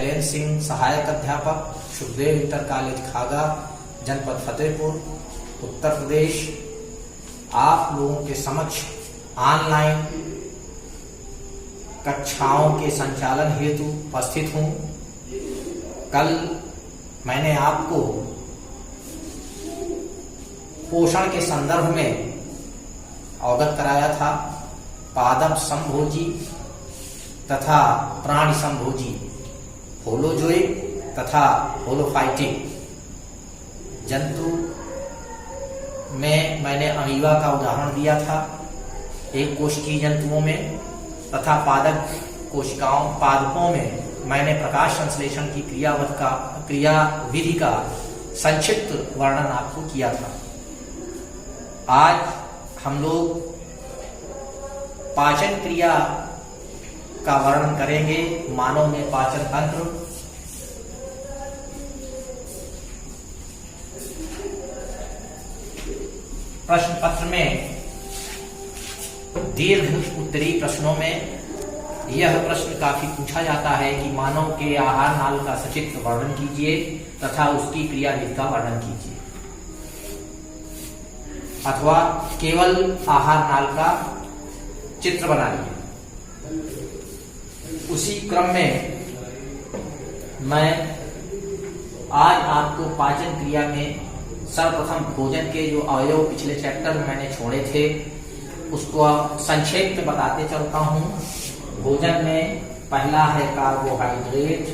शैलेंद्र सिंह, सहायक अध्यापक, Sukhdev inter college खागा, जनपद फतेहपुर, उत्तर प्रदेश, आप लोगों के समक्ष ऑनलाइन कक्षाओं के संचालन हेतु उपस्थित हूं। कल मैंने आपको पोषण के संदर्भ में अवगत कराया था। पादप समभोजी तथा प्राणी समभोजी, होलोजोइक तथा होलोफाइटिक जंतु में मैंने अमीबा का उदाहरण दिया था, एक कोशिकीय जंतुओं में, तथा पादप कोशिकाओं पादपों में मैंने प्रकाश संश्लेषण की क्रियाविधि का संक्षिप्त वर्णन आपको किया था। आज हम लोग पाचन क्रिया का वर्णन करेंगे। मानव में पाचन तंत्र, प्रश्न पत्र में दीर्घ उत्तरी प्रश्नों में यह प्रश्न काफी पूछा जाता है कि मानव के आहार नाल का सचित्र वर्णन कीजिए तथा उसकी क्रियाविधि का वर्णन कीजिए, अथवा केवल आहार नाल का चित्र बनाइए। उसी क्रम में मैं आज आपको पाचन क्रिया में सर्वप्रथम भोजन के जो अवयव पिछले चैप्टर में मैंने छोड़े थे उसको संक्षेप में बताते चलता हूं। भोजन में पहला है कार्बोहाइड्रेट,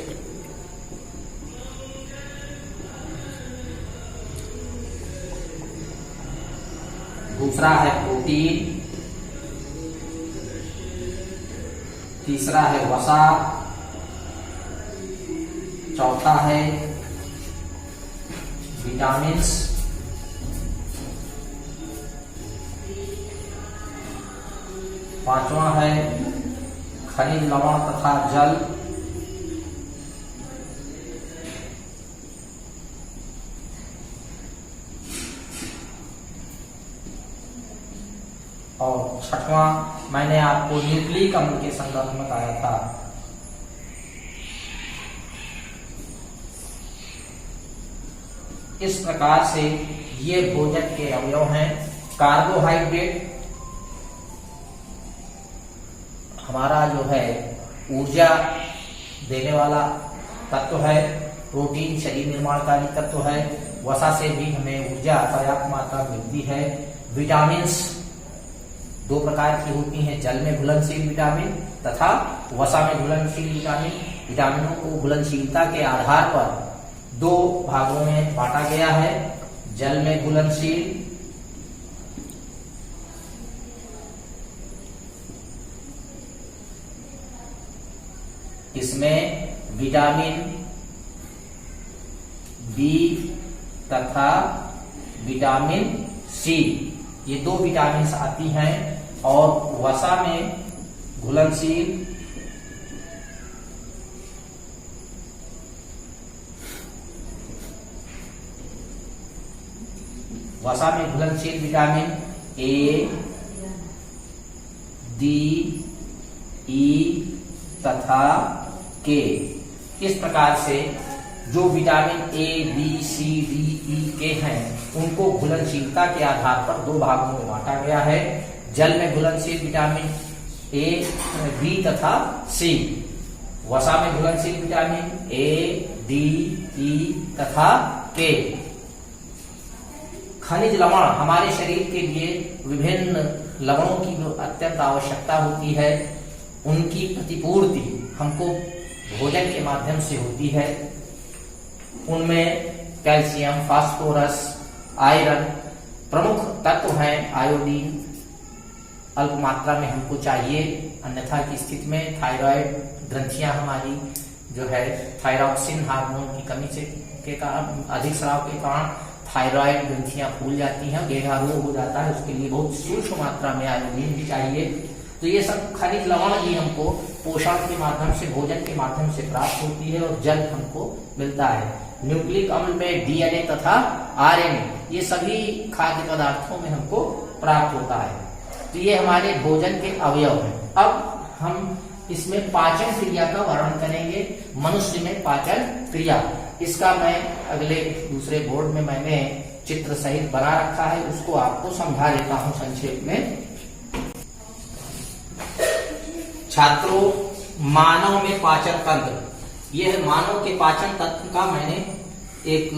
दूसरा है प्रोटीन, तीसरा है वसा, चौथा है विटामिन्स, पांचवा है खनिज लवण तथा जल, और छठवां मैंने आपको न्यूक्लिक अम्ल के संदर्भ में बताया था। इस प्रकार से ये भोजन के अवयव हैं। कार्बोहाइड्रेट हमारा जो है ऊर्जा देने वाला तत्व है, प्रोटीन शरीर निर्माणकारी तत्व है, वसा से भी हमें ऊर्जा पर्याप्त मात्रा मिलती है। विटामिन्स दो प्रकार की होती हैं, जल में घुलनशील विटामिन तथा वसा में घुलनशील विटामिन। विटामिनों को घुलनशीलता के आधार पर दो भागों में बांटा गया है, जल में घुलनशील इसमें विटामिन बी तथा विटामिन सी, ये दो विटामिन आती हैं। और वसा में घुलनशील विटामिन ए, डी, ई तथा के। इस प्रकार से जो vitamin A, B, C, D, E, K हैं उनको घुलनशीलता के आधार पर दो भागों में बांटा गया है। जल में घुलनशील विटामिन ए, बी तथा सी, वसा में घुलनशील विटामिन ए, डी, ई तथा के। खनिज लवण हमारे शरीर के लिए विभिन्न लवणों की जो अत्यंत आवश्यकता होती है उनकी प्रतिपूर्ति हमको भोजन के माध्यम से होती है। उनमें कैल्शियम, फास्फोरस, आयरन प्रमुख तत्व हैं। आयोडीन अल्प मात्रा में हमको चाहिए, अन्यथा की स्थिति में थायराइड ग्रंथियां हमारी जो है थायरॉक्सिन हार्मोन की कमी से के कारण, अधिक स्राव के कारण थायराइड ग्रंथियां फूल जाती हैं, गहरा रोग हो जाता है। उसके लिए बहुत सूक्ष्म मात्रा में आयोडीन भी चाहिए। तो ये सब खनिज लवण भी हमको पोषण के माध्यम से, भोजन के माध्यम से प्राप्त होती है और जल हमको मिलता है। न्यूक्लिक अम्ल में डीएनए तथा आरएनए, ये सभी खाद्य पदार्थों में हमको प्राप्त होता है। तो ये हमारे भोजन के अवयव हैं। अब हम इसमें पाचन क्रिया का वर्णन करेंगे। मनुष्य में पाचन क्रिया, इसका मैं अगले दूसरे बोर्ड में मैंने चित्र सहित बना रखा है, उसको आपको समझा देता हूं संक्षेप में। छात्रों, मानव में पाचन तंत्र, यह है मानव के पाचन तंत्र का मैंने एक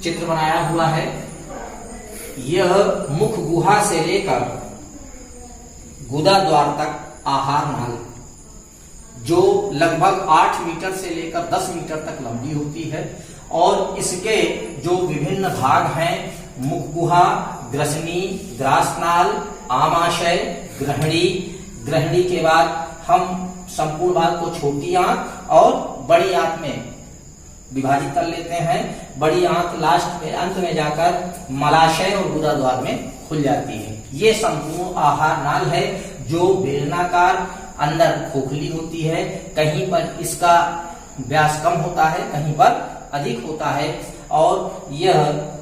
चित्र बनाया हुआ है। यह मुख गुहा से लेकर गुदा द्वार तक आहार नाल, जो लगभग 8 मीटर से लेकर 10 मीटर तक लंबी होती है, और इसके जो विभिन्न भाग हैं, मुख गुहा, ग्रसनी, ग्रासनाल, आमाशय, ग्रहणी, ग्रहणी के बाद हम संपूर्ण भाग को छोटी आंत और बड़ी आंत में विभाजित कर लेते हैं। बड़ी आंत लास्ट में अंत में जाकर मलाशय और गुदा द्वार में खुल जाती है। ये संपूर्ण आहार नाल है जो बेलनाकार, अंदर खोखली होती है। कहीं पर इसका व्यास कम होता है, कहीं पर अधिक होता है, और यह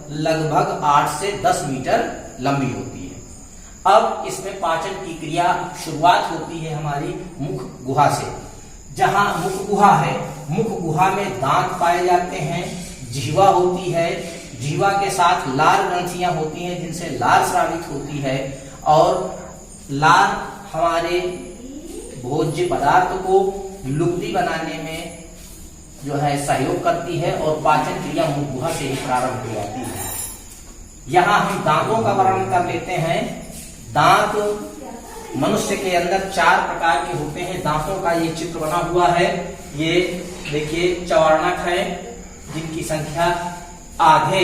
लगभग 8 से 10 मीटर लंबी होती है। अब इसमें पाचन की क्रिया शुरुआत होती है हमारी मुख गुहा से। जहां मुख गुहा है, मुख गुहा में दांत पाए जाते हैं, जिह्वा होती है, जिह्वा के साथ लार ग्रंथियां होती हैं जिनसे लार स्रावित होती है, और लार हमारे भोज्य पदार्थ को लुगदी बनाने में जो है सहयोग करती है, और पाचन क्रिया मुख गुहा से ही प्रारंभ हो जाती है। यहाँ हम दांतों का वर्णन कर लेते हैं। दांत मनुष्य के अंदर 4 प्रकार के होते हैं। दांतों का ये चित्र बना हुआ है। ये देखिए चवर्णक है, जिनकी संख्या आधे,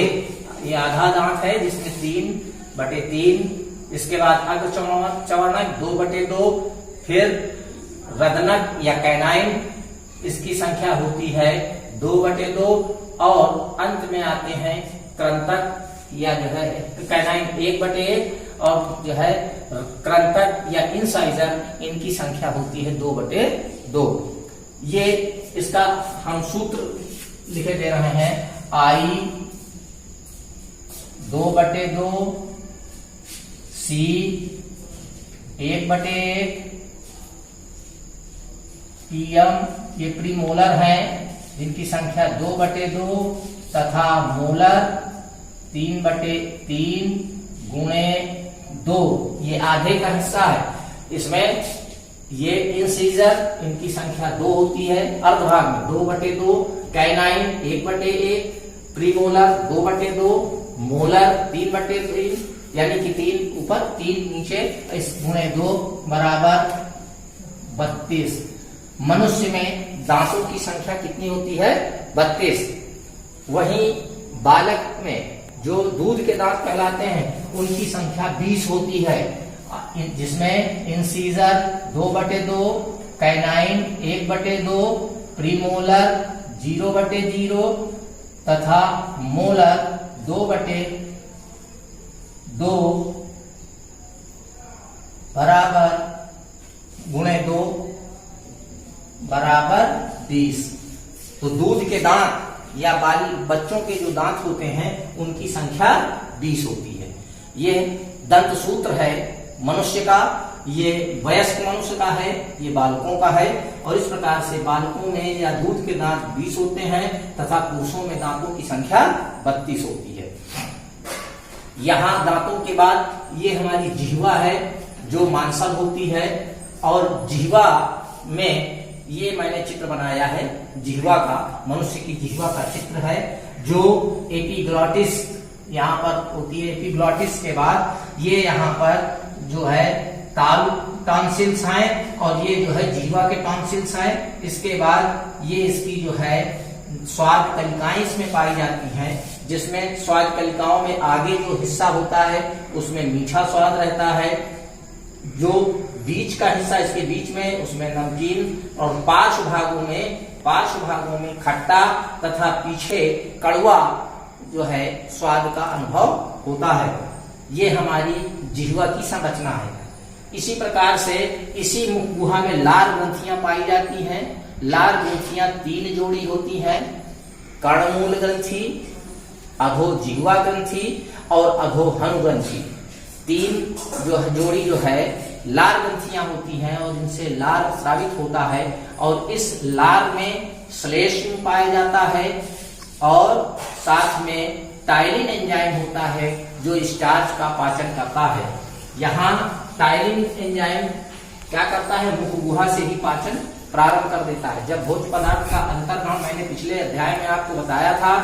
ये आधा दांत है जिसमें 3/3। इसके बाद अग्र चवर्णक 2/2, फिर रदनक या कैनाइन, इसकी संख्या होती है 2/2, और अंत में आते हैं कृंतक या जो है कैनाइन 1/1, और जो है कृंतक या इंसाइजर, इनकी संख्या होती है 2/2। ये इसका हम सूत्र लिखे दे रहे हैं। I 2/2, C 1/1, PM ये प्रीमोलर हैं जिनकी संख्या 2/2, तथा मोलर 3/3 गुणे 2, ये आधे का हिस्सा है। इसमें ये इंसीजर, इनकी संख्या 2 होती है अर्धभाग में 2/2, कैनाइन 1/1, प्रीमोलर 2/2, मोलर 3/3, यानी कि 3 ऊपर 3 नीचे, इस गुणे 2 बराबर 32। मनुष्य में दांतों की संख्या कितनी होती है? 32। वहीं बालक में जो दूध के दांत कहलाते हैं उनकी संख्या 20 होती है, जिसमें इंसीजर 2/2, कैनाइन 1/2, प्रीमोलर 0/0 तथा मोलर 2/2 बराबर गुणे 2 बराबर 20। तो दूध के दांत या बच्चों के जो दांत होते हैं उनकी संख्या 20 होती है। ये दंत सूत्र है मनुष्य का, ये वयस्क मनुष्य का है, ये बालकों का है, और इस प्रकार से बालकों में या दूध के दांत 20 होते हैं तथा पुरुषों में दांतों की संख्या 32 होती है। यहाँ दांतों के बाद ये हमारी जिह्वा है जो मांसल होती है, और जिह्वा में ये मैंने चित्र बनाया है जिह्वा का, मनुष्य की जिह्वा का चित्र है, जो एपिग्लॉटिस यहाँ पर होती है। एपिग्लॉटिस के बाद ये यहाँ पर जो है टॉन्सिल्स हैं, और ये जो है जिह्वा के टॉन्सिल्स हैं। इसके बाद ये इसकी जो है स्वाद कलिकाएं इसमें पाई जाती हैं, जिसमें स्वाद कलिकाओं में आगे जो हिस्सा होता है उसमें मीठा स्वाद रहता है, जो बीच का हिस्सा इसके बीच में उसमें नमकीन, और पार्श्व भागों में खट्टा तथा पीछे कड़वा जो है स्वाद का अनुभव होता है। ये हमारी जिह्वा की संरचना है। इसी प्रकार से इसी मुख गुहा में लार ग्रंथियां पाई जाती हैं। लार ग्रंथियां 3 जोड़ी होती हैं, कर्णमूल ग्रंथि, अधोजिह्वा ग्रंथि और अधोहनु ग्रंथि। 3 जो जोड़ी जो है लार ग्रंथियां होती हैं और इनसे लार स्रावित होता है और इस लार में श्लेष्म पाया जाता है और साथ में टायलिन एंजाइम होता है जो स्टार्च का पाचन करता है। यहाँ टायलिन एंजाइम क्या करता है, मुख गुहा से ही पाचन प्रारंभ कर देता है। जब भोज्य पदार्थ का अंतर्ग्रहण, मैंने पिछले अध्याय में आपको बताया था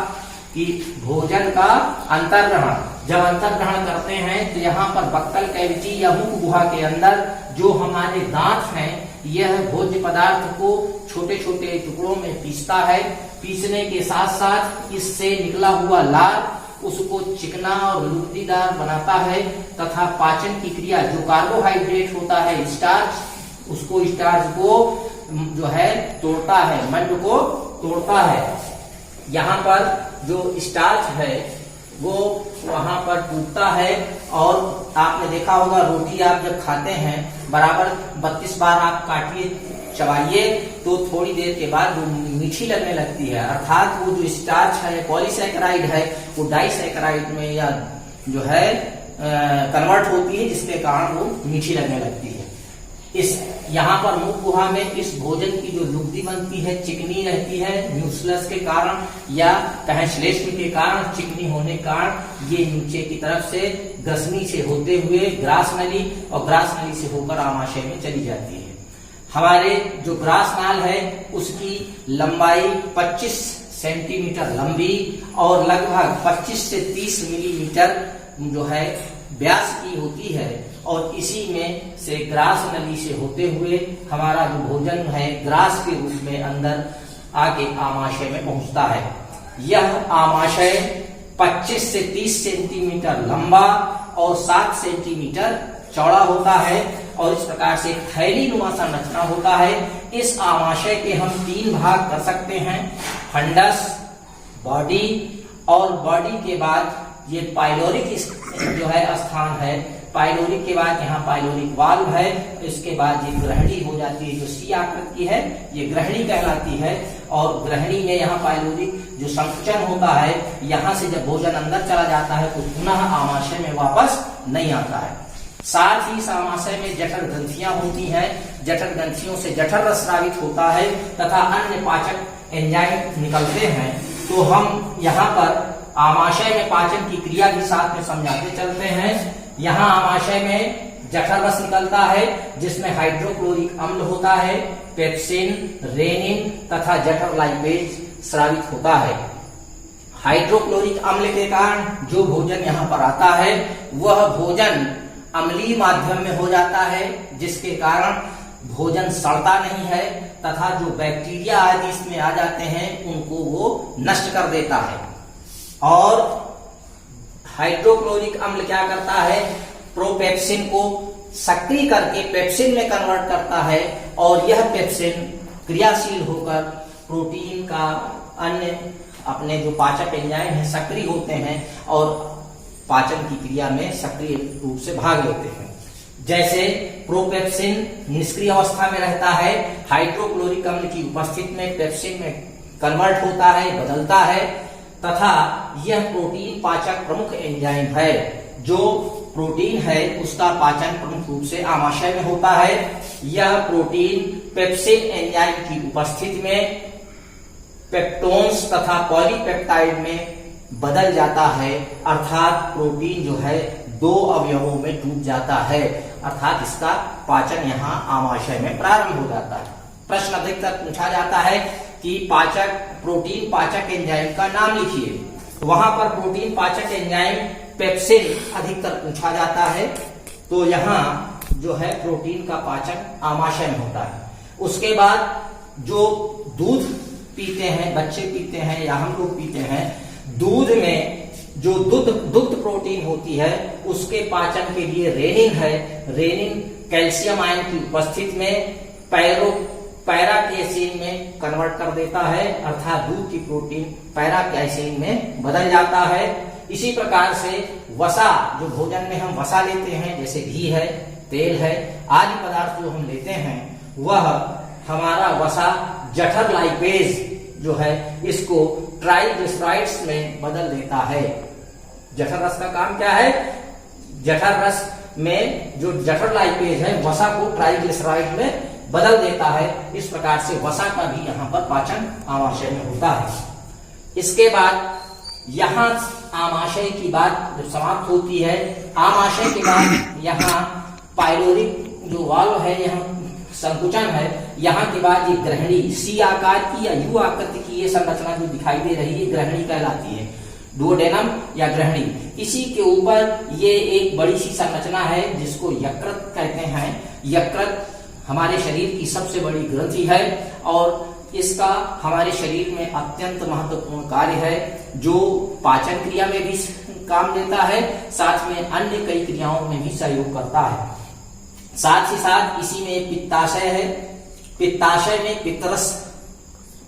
कि भोजन का अंतर्ग्रहण जब अंतर्ग्रहण करते हैं तो यहाँ पर बक्कल कैविटी या मुख गुहा के अंदर जो हमारे दांत हैं यह भोज्य पदार्थ को छोटे छोटे टुकड़ों में पीसता है। पीसने के साथ साथ इससे निकला हुआ लार उसको चिकना और लुगदीदार बनाता है तथा पाचन की क्रिया जो कार्बोहाइड्रेट होता है स्टार्च, उसको स्टार्च को जो है तोड़ता है, मंड को तोड़ता है। यहाँ पर जो स्टार्च है वो वहां पर टूटता है और आपने देखा होगा रोटी आप जब खाते हैं बराबर 32 बार आप काटिए चबाइए तो थोड़ी देर के बाद वो मीठी लगने लगती है, अर्थात वो जो स्टार्च है पॉलीसैकेराइड है वो डाइसैकेराइड में या जो है कन्वर्ट होती है जिसके कारण वो मीठी लगने लगती है। इस यहाँ पर मुख गुहा में इस भोजन की जो लुगदी बनती है चिकनी रहती है म्यूसलस के कारण या कहें श्लेष्म के कारण, चिकनी होने के कारण ये नीचे की तरफ से ग्रसनी से होते हुए ग्रास नली और ग्रास नली से होकर आमाशय में चली जाती है। हमारे जो ग्रास नाल है उसकी लंबाई 25 सेंटीमीटर लंबी और लगभग 25 से 30 मिलीमीटर जो है व्यास की होती है और इसी में से ग्रास नली से होते हुए हमारा जो भोजन है ग्रास के रूप में अंदर आके आमाशय में पहुंचता है। यह आमाशय 25 से 30 सेंटीमीटर लंबा और 7 सेंटीमीटर चौड़ा होता है और इस प्रकार से थैली नुमा संरचना होता है। इस आमाशय के हम 3 भाग कर सकते हैं, फंडस, बॉडी और बॉडी के बाद ये पाइलोरिक जो है स्थान है। पाइलोरिक के बाद यहाँ पाइलोरिक वाल्व है, इसके बाद ये ग्रहणी हो जाती है जो सी आकृति की है, ये ग्रहणी कहलाती है और ग्रहणी में यहाँ पाइलोरिक जो संकुचन होता है यहाँ से जब भोजन अंदर चला जाता है तो पुनः आमाशय में वापस नहीं आता है। साथ ही इस आमाशय में जठर ग्रंथियां होती हैं, जठर ग्रंथियों से जठर रस स्रावित होता है तथा अन्य पाचक एंजाइम निकलते हैं। तो हम यहाँ पर आमाशय में पाचन की क्रिया भी साथ में समझाते चलते हैं। यहाँ आमाशय में जठर रस निकलता है जिसमें हाइड्रोक्लोरिक अम्ल होता है, पेप्सिन, रेनिन तथा जठर लाइपेज स्रावित होता है। हाइड्रोक्लोरिक अम्ल के कारण जो भोजन यहाँ पर आता है वह भोजन अम्लीय माध्यम में हो जाता है जिसके कारण भोजन सड़ता नहीं है तथा जो बैक्टीरिया आदि इसमें आ जाते हैं उनको वो नष्ट कर देता है। और हाइड्रोक्लोरिक अम्ल क्या करता है, प्रोपेप्सिन को सक्रिय करके पेप्सिन में कन्वर्ट करता है और यह पेप्सिन क्रियाशील होकर प्रोटीन का अन्य अपने जो पाचक एंजाइम है सक्रिय होते हैं और पाचन की क्रिया में सक्रिय रूप से भाग लेते हैं। जैसे प्रोपेप्सिन निष्क्रिय अवस्था में रहता है, हाइड्रोक्लोरिक अम्ल की उपस्थिति में पेप्सिन में कन्वर्ट होता है, बदलता है तथा यह प्रोटीन पाचक प्रमुख एंजाइम है। जो प्रोटीन है उसका पाचन प्रमुख रूप से आमाशय में होता है। यह प्रोटीन पेप्सिन एंजाइम की उपस्थिति में पेप्टोन्स तथा पॉलीपेप्टाइड में बदल जाता है, अर्थात प्रोटीन जो है 2 अवयवों में टूट जाता है, अर्थात इसका पाचन यहाँ आमाशय में प्रारंभ हो जाता है। प्रश्न अधिकतर पूछा जाता है कि प्रोटीन पाचक एंजाइम का नाम लिखिए, वहां पर प्रोटीन पाचक एंजाइम पेप्सिन अधिकतर पूछा जाता है। तो यहाँ जो है प्रोटीन का पाचन आमाशय में होता है। उसके बाद जो दूध पीते हैं, बच्चे पीते हैं या हम लोग पीते हैं, दूध में जो दुग्ध प्रोटीन होती है उसके पाचन के लिए रेनिन है। रेनिन कैल्शियम आयन की उपस्थिति में पैराकेसिन में कन्वर्ट कर देता है, अर्थात दूध की प्रोटीन पैराकेसिन में बदल जाता है। इसी प्रकार से वसा, जो भोजन में हम वसा लेते हैं जैसे घी है, तेल है आदि पदार्थ जो हम लेते हैं वह हमारा वसा जठर लाइपेज जो है इसको ट्राइग्लिसराइड्स में बदल देता है। जठर रस का काम क्या है, जठर रस में जो जठर लाइपेज है वसा को ट्राइग्लिसराइड में बदल देता है। इस प्रकार से वसा का भी यहाँ पर पाचन आमाशय में होता है। इसके बाद यहाँ आमाशय की बात जब समाप्त होती है, आमाशय के बाद यहाँ पाइलोरिक जो वाल्व है, यहाँ संकुचन है, यहाँ के बाद ये ग्रहणी सी आकार की या यू आकृति की ये संरचना जो दिखाई दे रही है ग्रहणी कहलाती है, डुओडेनम या ग्रहणी। इसी के ऊपर ये एक बड़ी सी संरचना है जिसको यकृत कहते हैं। यकृत हमारे शरीर की सबसे बड़ी ग्रंथि है और इसका हमारे शरीर में अत्यंत महत्वपूर्ण कार्य है, जो पाचन क्रिया में भी काम देता है, साथ में अन्य कई क्रियाओं में भी सहयोग करता है। साथ ही साथ इसी में पित्ताशय है। पित्ताशय में पित्तरस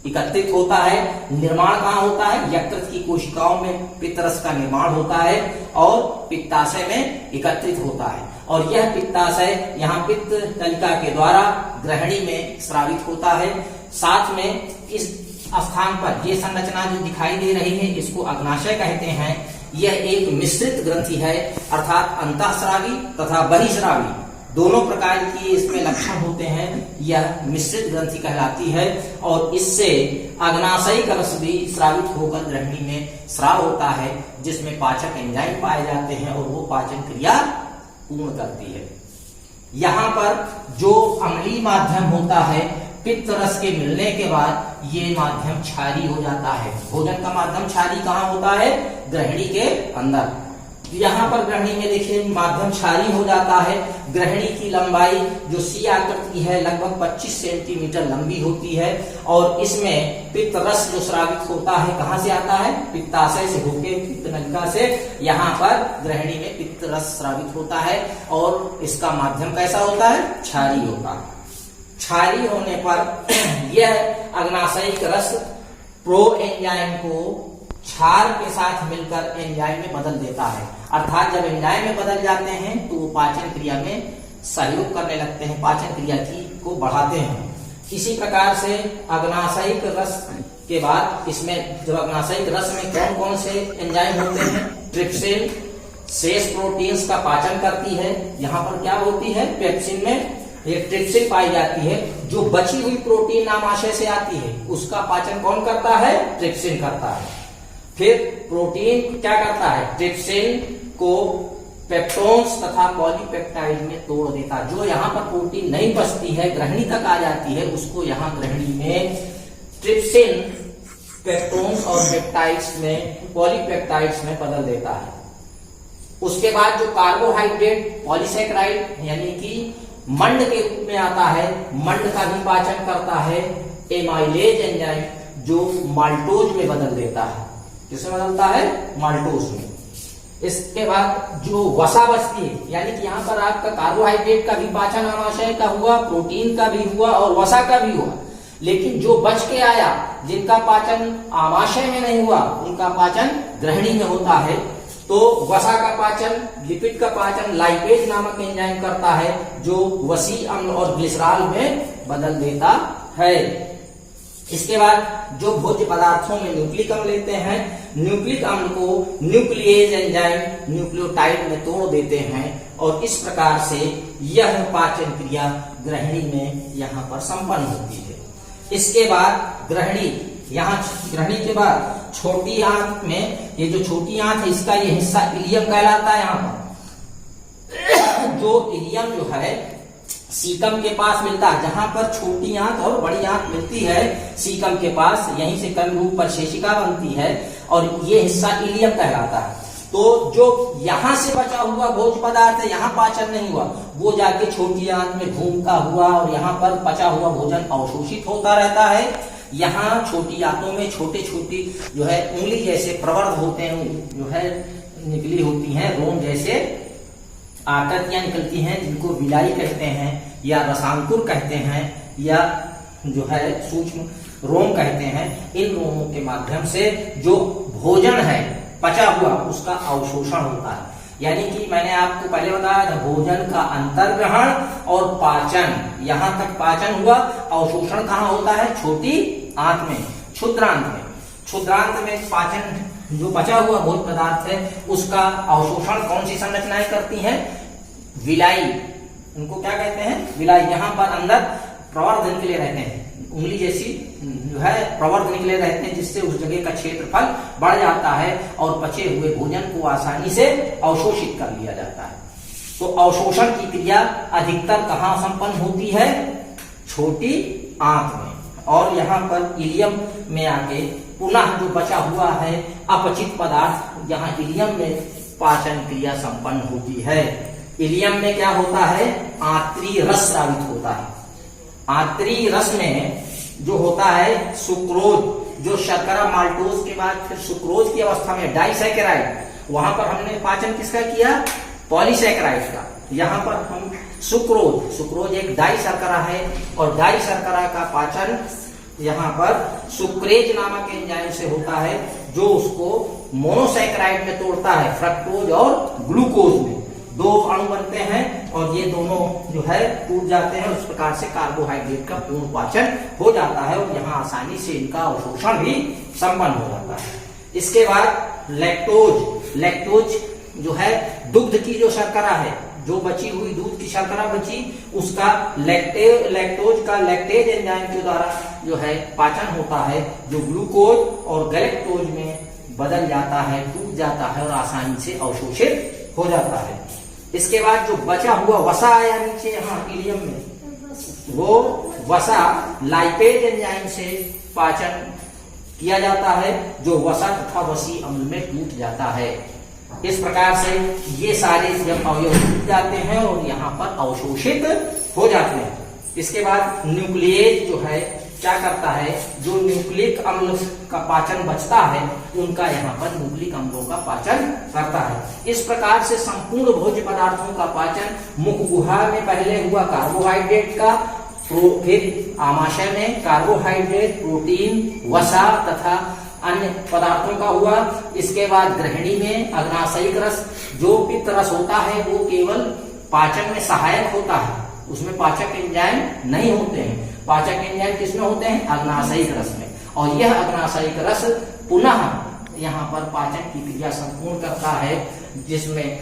एकत्रित होता है। निर्माण कहाँ होता है? यकृत की कोशिकाओं में पित्तरस का निर्माण होता है और पित्ताशय में एकत्रित होता है। और यह पित्ताशय यहाँ पित्त तलिका के द्वारा ग्रहणी में स्रावित होता है। साथ में इस स्थान पर ये संरचना जो दिखाई दे रही है इसको अग्नाशय कहते हैं। यह एक मिश्रित ग्रंथि है, अर्थात अंतःस्रावी तथा बहिःस्रावी दोनों प्रकार की इसमें लक्षण होते हैं। यह मिश्रित ग्रंथि कहलाती है और इससे अग्नाशयिक रस भी स्रावित होकर ग्रहणी में स्राव होता है, जिसमें पाचक एंजाइम पाए जाते हैं और वो पाचन क्रिया पूर्ण करती है। यहाँ पर जो अम्लीय माध्यम होता है, पित्त रस के मिलने के बाद ये माध्यम क्षारीय हो जाता है। भोजन का माध्यम क्षारीय कहाँ होता है? ग्रहणी के अंदर। यहाँ पर ग्रहणी में देखिए माध्यम क्षारीय हो जाता है। ग्रहणी की लंबाई जो सी आकृति है लगभग 25 सेंटीमीटर लंबी होती है और इसमें पित्त रस जो स्रावित होता है कहाँ से आता है? पित्ताशय से होके पित्त नलिका से यहाँ पर ग्रहणी में पित्त रस स्रावित होता है और इसका माध्यम कैसा होता है? क्षारीय होता है। क्षारीय होने पर यह अग्नाशयिक रस प्रो एंजाइम को क्षार के साथ मिलकर एंजाइम में बदल देता है। अर्थात जब एंजाइम में बदल जाते हैं तो वो पाचन क्रिया में सहयोग करने लगते हैं, पाचन क्रिया को बढ़ाते हैं। इसी प्रकार से अग्नाशयिक रस के बाद इसमें जब अग्नाशयिक रस में कौन कौन से एंजाइम होते हैं? ट्रिप्सिन शेष प्रोटीन्स का पाचन करती है। यहाँ पर क्या होती है? पेप्सिन में एक ट्रिप्सिन पाई जाती है। जो बची हुई प्रोटीन आमाशय से आती है उसका पाचन कौन करता है? ट्रिप्सिन करता है। फिर प्रोटीन क्या करता है? ट्रिप्सिन को पेप्टोन्स तथा पॉलीपेप्टाइड में तोड़ देता है। जो यहाँ पर प्रोटीन नहीं बचती है, ग्रहणी तक आ जाती है, उसको यहाँ ग्रहणी में ट्रिप्सिन पेप्टोन्स और पेप्टाइड्स में पॉलीपेप्टाइड्स में बदल देता है। उसके बाद जो कार्बोहाइड्रेट पॉलीसेकेराइड यानी कि मंड के रूप में आता है, मंड का भी पाचन करता है एमाइलेज एंजाइम, जो माल्टोज में बदल देता है। किसमें बदलता है? माल्टोज में। इसके बाद जो वसा बचती है, यानी कि यहाँ पर आपका कार्बोहाइड्रेट का भी पाचन आमाशय का हुआ, प्रोटीन का भी हुआ और वसा का भी हुआ, लेकिन जो बच के आया जिनका पाचन आमाशय में नहीं हुआ उनका पाचन ग्रहणी में होता है। तो वसा का पाचन, लिपिड का पाचन लाइपेज नामक एंजाइम करता है, जो वसी अम्ल और ग्लिसरॉल में बदल देता है। इसके बाद जो भोज्य पदार्थों में न्यूक्लिक अम्ल लेते हैं, न्यूक्लिक अम्ल को न्यूक्लिएज एंजाइम न्यूक्लियोटाइड में तोड़ देते हैं और इस प्रकार से यह पाचन क्रिया ग्रहणी में यहाँ पर संपन्न होती है। इसके बाद ग्रहणी, यहाँ ग्रहणी के बाद छोटी आंत में, ये जो छोटी आंत है इसका ये हिस्सा इलियम कहलाता है। यहाँ पर जो इलियम जो है सीकम के पास मिलता है, जहां पर छोटी आंत और बड़ी आंत मिलती है सीकम के पास, यहीं से कर्ण रूप पर शेषिका बनती है और ये हिस्सा इलियम कहलाता है। तो जो यहां से बचा हुआ भोज्य पदार्थ है, यहाँ पाचन नहीं हुआ, वो जाके छोटी आंत में घूमता हुआ और यहाँ पर बचा हुआ भोजन अवशोषित होता रहता है। यहाँ छोटी आंतों में छोटे छोटी जो है उंगली जैसे प्रवर्ध होते हैं, जो है निकली होती हैं, रोम जैसे आकृतियां निकलती हैं, जिनको विलाई कहते हैं या रसांकुर कहते हैं या जो है सूक्ष्म रोम कहते हैं। इन रोमों के माध्यम से जो भोजन है पचा हुआ उसका अवशोषण होता है। यानी कि मैंने आपको पहले बताया था, भोजन का अंतर्ग्रहण और पाचन, यहाँ तक पाचन हुआ, अवशोषण कहाँ होता है? छोटी आंत में, क्षुद्रांत में। क्षुद्रांत में पाचन जो बचा हुआ भोज्य पदार्थ है उसका अवशोषण कौन सी संरचनाएं करती हैं? विलाई, उनको क्या कहते हैं, विलाई। यहाँ पर अंदर प्रवर्ध निकले रहते हैं, उंगली जैसी जो है प्रवर्ध निकले रहते हैं, जिससे उस जगह का क्षेत्रफल बढ़ जाता है और पचे हुए भोजन को आसानी से अवशोषित कर लिया जाता है। तो अवशोषण की क्रिया अधिकतर कहाँ संपन्न होती है, छोटी आंत में, और यहाँ पर इलियम में आके पुनः जो बचा हुआ है अपचित पदार्थ, यहाँ इलियम में पाचन क्रिया संपन्न होती है। इलियम में क्या होता है, आंतरी रस स्रावित होता है। आंतरी रस में जो होता है सुक्रोज, जो शर्करा माल्टोज के बाद फिर सुक्रोज की अवस्था में डाइसैकेराइड, वहां पर हमने पाचन किसका किया, पॉलीसैकेराइड का। यहाँ पर हम सुक्रोज एक डाई शर्करा है, और डाई शर्करा का पाचन यहाँ पर सुक्रेज नामक एंजाइम से होता है, जो उसको मोनोसैकेराइड में तोड़ता है, फ्रक्टोज और ग्लूकोज में। दो अणु बनते हैं और ये दोनों जो है टूट जाते हैं, उस प्रकार से कार्बोहाइड्रेट का पूर्ण पाचन हो जाता है और यहाँ आसानी से इनका अवशोषण भी संपन्न हो जाता है। इसके बाद लैक्टोज जो है दुग्ध की जो शर्करा है, जो बची हुई दूध की शर्करा बची, उसका लैक्टोज का लैक्टेज एंजाइम के द्वारा जो है पाचन होता है, जो ग्लूकोज और गैलेक्टोज में बदल जाता है, टूट जाता है और आसानी से अवशोषित हो जाता है। इसके बाद जो बचा हुआ वसा आया नीचे यहाँ इलियम में, वो वसा लाइपेज एंजाइम से पाचन किया जाता है, जो वसा तथा वसी अम्ल में टूट जाता है। इस प्रकार से ये सारे जब अवयव टूट जाते हैं और यहाँ पर अवशोषित हो जाते हैं। इसके बाद न्यूक्लिएज जो है क्या करता है, जो न्यूक्लिक अम्ल का पाचन बचता है उनका यहाँ पर न्यूक्लिक अम्लों का पाचन करता है। इस प्रकार से संपूर्ण भोज्य पदार्थों का पाचन मुख गुहा में पहले हुआ कार्बोहाइड्रेट का, फिर आमाशय में कार्बोहाइड्रेट, प्रोटीन, वसा तथा अन्य पदार्थों का हुआ। इसके बाद ग्रहणी में अग्नाशयिक रस, जो पित्त रस होता है वो केवल पाचन में सहायक होता है, उसमें पाचक एंजाइम नहीं होते हैं। पाचक एंजाइम किसमें होते हैं, अग्नाशयिक रस में, और यह अग्नाशयिक रस पुनः यहाँ पर पाचन की क्रिया संपूर्ण करता है, जिसमें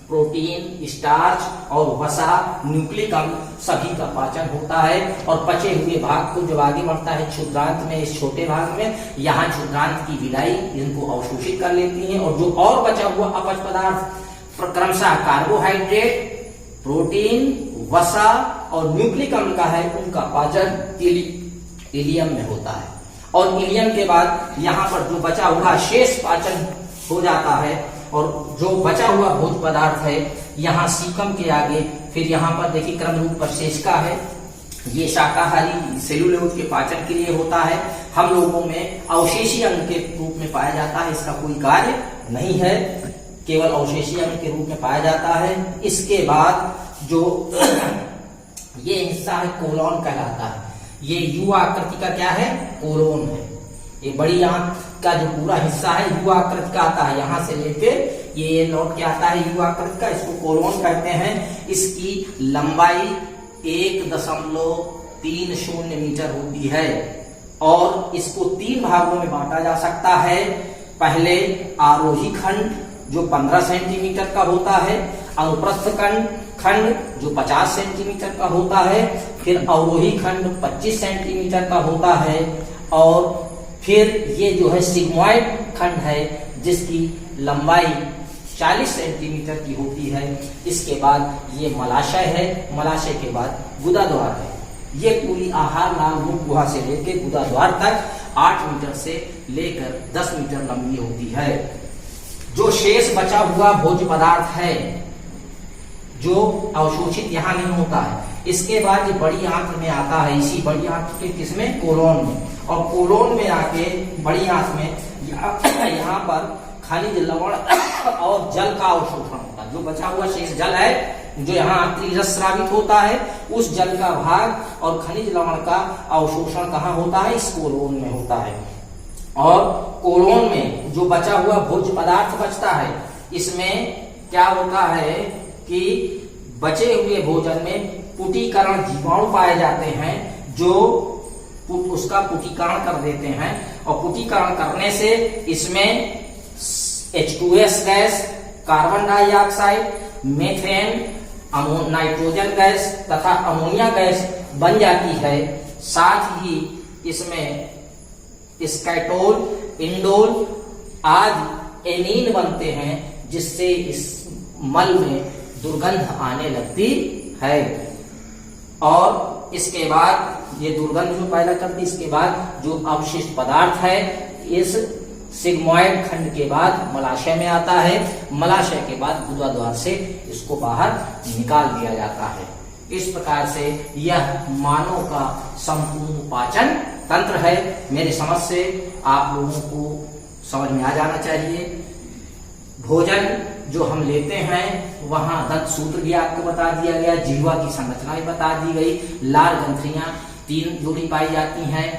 प्रोटीन, स्टार्च और वसा, न्यूक्लिक अम्ल सभी का पाचन होता है। और पचे हुए भाग को जब आगे बढ़ता है क्षुद्रांत में, इस छोटे भाग में, यहाँ क्षुद्रांत की विलाई इनको अवशोषित कर लेती है, और जो और बचा हुआ अपच पदार्थ क्रमशः कार्बोहाइड्रेट, प्रोटीन, वसा और न्यूक्लिक अम्ल का है, उनका पाचन इलियम में होता है। और इलियम के बाद यहाँ पर जो बचा हुआ शेष पाचन हो जाता है, और जो बचा हुआ भोज्य पदार्थ है यहाँ सीकम के आगे, फिर यहाँ पर देखिए क्रम रूप पर शेषका है, ये शाकाहारी सेलुलोज के पाचन के लिए होता है। हम लोगों में अवशेषी अंग के रूप में पाया जाता है, इसका कोई कार्य नहीं है, केवल अवशेषी अंग के रूप में पाया जाता है। इसके बाद जो ये हिस्सा है कोलोन कहलाता है, ये यू आकृति का क्या है, कोलोन है। ये बड़ी आंत का जो पूरा हिस्सा है यू आकृति का आता है, यहाँ से लेके ये लौट के आता है यू आकृति का, इसको कोलोन कहते हैं। इसकी लंबाई 1.30 मीटर होती है और इसको 3 भागों में बांटा जा सकता है। पहले आरोही खंड जो 15 सेंटीमीटर का होता है, अनुप्रस्थ खंड जो 50 सेंटीमीटर का होता है, फिर अवरोही खंड 25 सेंटीमीटर का होता है, और फिर ये जो है सिग्मॉइड खंड है जिसकी लंबाई 40 सेंटीमीटर की होती है। इसके बाद ये मलाशय है, मलाशय के बाद गुदाद्वार है। ये पूरी आहार नाल मुख गुहा से लेकर गुदाद्वार तक 8 मीटर से लेकर 10 मीटर लंबी होती है। जो शेष बचा हुआ भोज्य पदार्थ है जो अवशोषित यहाँ नहीं होता है, इसके बाद ये बड़ी आंत में आता है, इसी बड़ी आंत के किसमें, कोलोन में, और कोलोन में आके बड़ी आंत में यहाँ पर खनिज लवण और जल का अवशोषण होता है। जो बचा हुआ शेष जल है जो यहाँ आंतरिक रस स्रावित होता है, उस जल का भाग और खनिज लवण का अवशोषण कहाँ होता है, इस कोलोन में होता है। और कोलोन में जो बचा हुआ भोज्य पदार्थ बचता है, इसमें क्या होता है कि बचे हुए भोजन में पुटीकरण जीवाणु पाए जाते हैं जो उसका पुटीकरण कर देते हैं, और पुटीकरण करने से इसमें H2S gas, carbon dioxide methane, nitrogen gas तथा अमोनिया गैस बन जाती है। साथ ही इसमें स्केटोल, इंडोल आदि एनीन बनते हैं, जिससे इस मल में दुर्गंध आने लगती है। और इसके बाद ये दुर्गंध जो पैदा करती, इसके बाद जो अवशिष्ट पदार्थ है इस सिग्मोइड खंड के बाद मलाशय में आता है। मलाशय के बाद गुदा द्वार से इसको बाहर निकाल दिया जाता है। इस प्रकार से यह मानव का संपूर्ण पाचन तंत्र है। मेरी समझ से आप लोगों को समझ में आ जाना चाहिए। भोजन जो हम लेते हैं वहां दंत सूत्र भी आपको बता दिया गया, जिह्वा की संरचना भी बता दी गई। लार ग्रंथियां 3 जोड़ी पाई जाती हैं,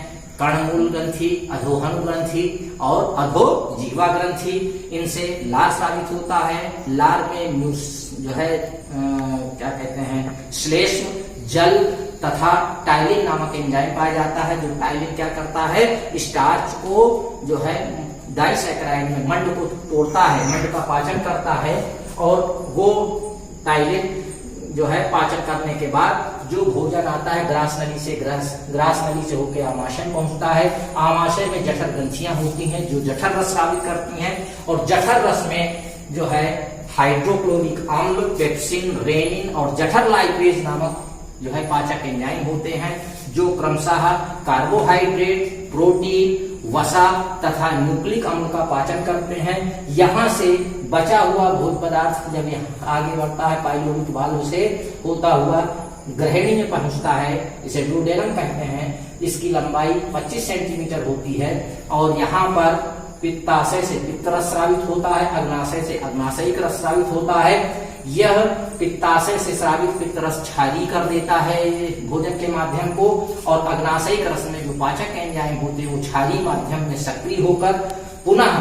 कर्णमूल ग्रंथि, अधोहनु ग्रंथि और अधोजिह्वा ग्रंथि। इनसे लार स्रावित होता है। लार में जो है क्या कहते हैं, श्लेष्म, जल तथा टाइलिन नामक एंजाइम पाया जाता है। जो टाइलिन क्या करता है, स्टार्च को जो है डाइसैकेराइड में मंड को तोड़ता है, मंड का पाचन करता है। और वो टाइलिन जो है पाचन करने के बाद जो भोजन आता है ग्रास नली से होकर आमाशय में पहुंचता है। आमाशय में जठर ग्रंथियां होती हैं जो जठर रस स्रावित करती हैं। और जठर रस में जो है हाइड्रोक्लोरिक अम्ल, पेप्सिन, रेनिन और जठर लाइपेज नामक जो है पाचक एंजाइम होते हैं, जो क्रमशः कार्बोहाइड्रेट, प्रोटीन, वसा तथा न्यूक्लिक अम्ल का पाचन करते हैं। यहाँ से बचा हुआ भोज्य पदार्थ जब आगे बढ़ता है पाइलोरिक वाल्व से होता हुआ ग्रहणी में पहुंचता है, इसे डुओडेनम कहते हैं। इसकी लंबाई 25 सेंटीमीटर होती है। और यहाँ पर पित्ताशय से पित्तरस स्रावित होता है, अग्नाशय से अग्नाशयिक रस स्रावित होता है। यह पित्ताशय से स्रावित पित्तरस क्षारीय कर देता है भोजन के माध्यम को। और अग्नाशयिक रस में जो पाचक एंजाइम होते हैं वो क्षारीय माध्यम में सक्रिय होकर पुनः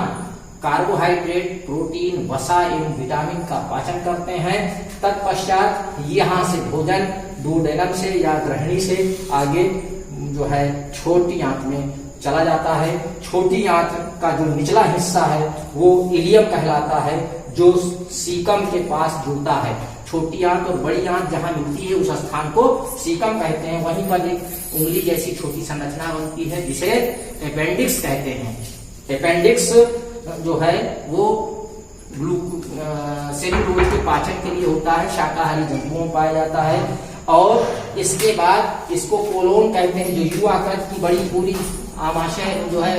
कार्बोहाइड्रेट, प्रोटीन, वसा एवं विटामिन का पाचन करते हैं। तत्पश्चात यहाँ से भोजन डुओडेनम से या ग्रहणी से आगे जो है छोटी आंत में चला जाता है। छोटी आंत का जो निचला हिस्सा है वो इलियम कहलाता है, जो सीकम के पास जुड़ता है। छोटी आंत और बड़ी आंत जहां मिलती है उस स्थान को सीकम कहते हैं। वहीं पर एक उंगली जैसी छोटी संरचना बनती है जिसे अपेंडिक्स कहते हैं। अपेंडिक्स जो है वो सेलुलोज के पाचन के लिए होता है, शाकाहारी जंतुओं में पाया जाता है। और इसके बाद इसको कोलोन कहते हैं, जो यू आकृति की बड़ी पूरी आमाशय जो है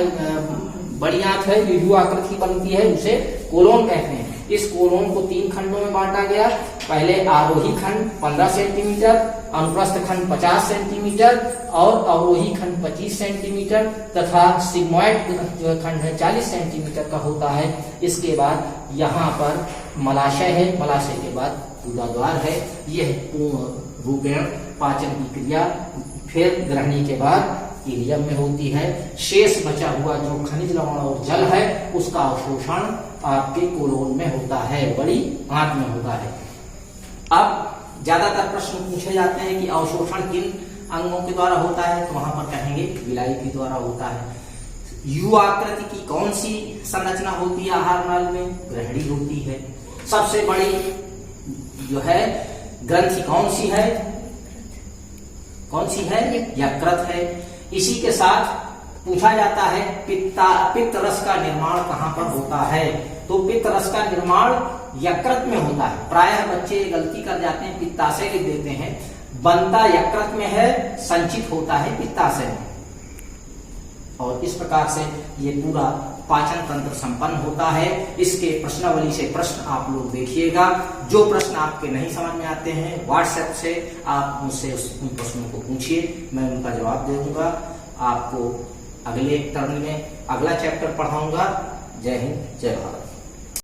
बड़ी आंत है जो यू आकृति की बनती है उसे कोलोन कहते हैं। इस कोलोन को 3 खंडों में बांटा गया। पहले आरोही खंड 15 सेंटीमीटर, अनुप्रस्थ खंड 50 सेंटीमीटर और अवरोही खंड 25 सेंटीमीटर तथा सिग्मोइड जो खंड है 40 सेंटीमीटर का होता है। इसके बाद यहाँ पर मलाशय है, मलाशय के बाद गुदाद्वार है। यह पूर्ण रूपेण पाचन की क्रिया फिर ग्रहणी के बाद इलियम में होती है। शेष बचा हुआ जो खनिज लवण और जल है उसका अवशोषण आपके कोलोन में होता है, बड़ी आंत में होता है। अब ज्यादातर प्रश्न पूछे जाते हैं कि अवशोषण किन अंगों के द्वारा होता है, तो वहां पर कहेंगे विलाई के द्वारा होता है। यू आकृति की कौन सी संरचना होती है आहार नाल में? ग्रहणी होती है। सबसे बड़ी जो है ग्रंथि कौन सी है? यकृत है। इसी के साथ पूछा जाता है पित्त रस का निर्माण कहां पर होता है, तो पित्त रस का निर्माण यकृत में होता है। प्रायः बच्चे गलती कर जाते हैं, पित्ताशय लिख देते हैं। बनता यकृत में है, संचित होता है पित्ताशय में। और इस प्रकार से ये पूरा पाचन तंत्र संपन्न होता है। इसके प्रश्नावली से प्रश्न आप लोग देखिएगा। जो प्रश्न आपके नहीं समझ में आते हैं व्हाट्सएप से आप मुझसे उन प्रश्नों को पूछिए, मैं उनका जवाब दे दूंगा। आपको अगले टर्म में अगला चैप्टर पढ़ाऊंगा। जय हिंद, जय भारत।